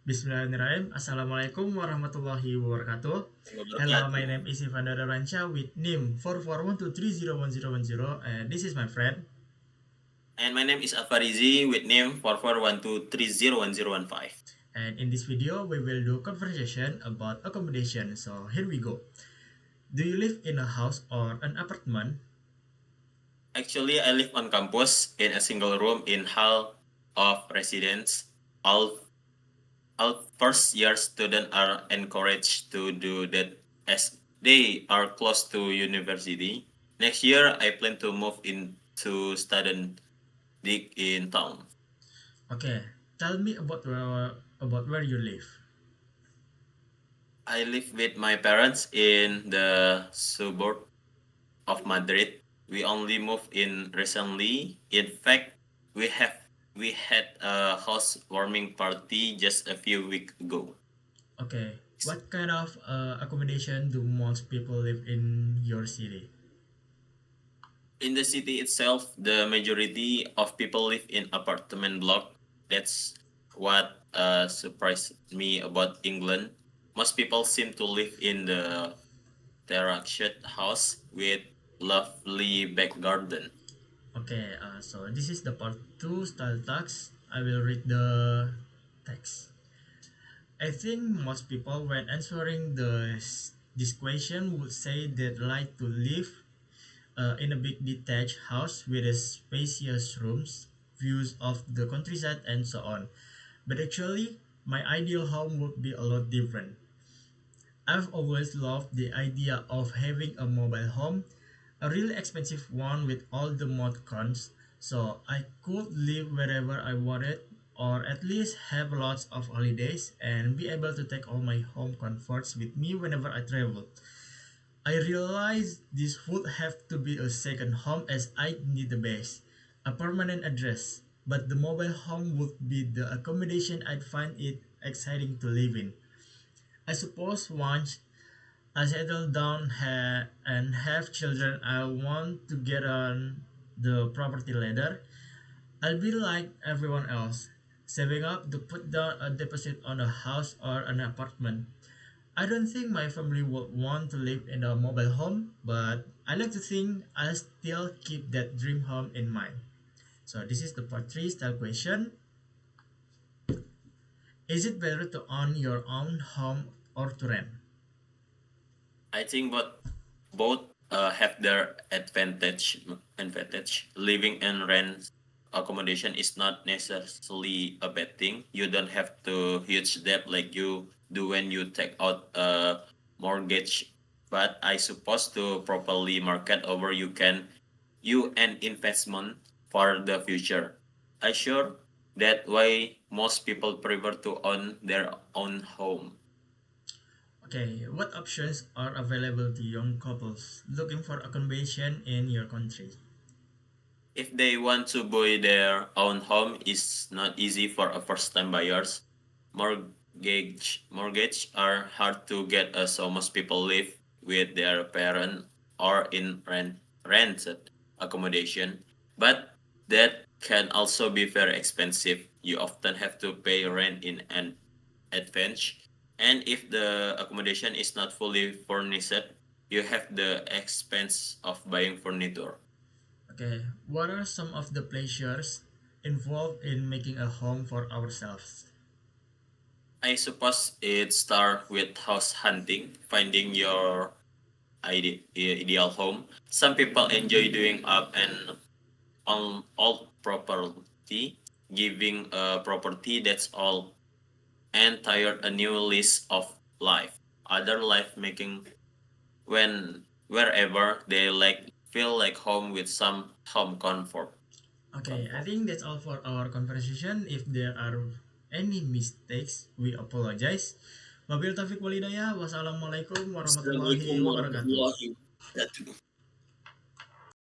Bismillahirrahmanirrahim. Assalamualaikum warahmatullahi wabarakatuh. Hello, my Wabarakatuh. name is Ivan Dararancha with NIM 441230110, and this is my friend. And my name is Alfarizi with name 4412301015. And in this video, we will do conversation about accommodation. So here we go. Do you live in a house or an apartment? Actually, I live on campus in a single room in hall of residence. All, all first year students are encouraged to do that as they are close to university. Next year, I plan to move into student dig in town. Okay, tell me about where you live. I live with my parents in the suburb of Madrid. We only moved in recently. In fact, we have we had a housewarming party just a few weeks ago. Okay, what kind of accommodation do most people live in your city? In the city itself, the majority of people live in apartment block. That's what surprised me about England. Most people seem to live in the terraced house with lovely back garden. Okay, so this is the part 2 style tags. I will read the text. I think most people, when answering this question, would say they'd like to live in a big detached house with a spacious rooms, views of the countryside, and so on. But actually, my ideal home would be a lot different. I've always loved the idea of having a mobile home, a really expensive one with all the mod cons, so I could live wherever I wanted, or at least have lots of holidays and be able to take all my home comforts with me whenever I travel. I realize this would have to be a second home as I need a base, a permanent address, but the mobile home would be the accommodation I'd find it exciting to live in. I suppose once I settle down and have children, I want to get on the property ladder. I'll be like everyone else, saving up to put down a deposit on a house or an apartment. I don't think my family would want to live in a mobile home, but I like to think I'll still keep that dream home in mind. So this is the part 3 style question. Is it better to own your own home or to rent? I think both have their advantage. Living in rent accommodation is not necessarily a bad thing. You don't have to huge debt like you do when you take out a mortgage. But I suppose to properly market over you an investment for the future. I sure that why most people prefer to own their own home. Okay, what options are available to young couples looking for accommodation in your country? If they want to buy their own home is not easy for a first time buyers. Mortgage are hard to get so most people live with their parent or in rented accommodation. But that can also be very expensive. You often have to pay rent in an advance. And if the accommodation is not fully furnished, you have the expense of buying furniture. Okay, what are some of the pleasures involved in making a home for ourselves? I suppose it starts with house hunting, finding your ideal home. Some people enjoy doing up and on old property, giving a property that's all and tired a new lease of life. Other life making when wherever they like feel like home with some home comfort. Okay, I think that's all for our conversation. If there are any mistakes, we apologize. Wabil taufiq walidayah. Wassalamualaikum warahmatullahi Assalamualaikum wabarakatuh. warahmatullahi wabarakatuh.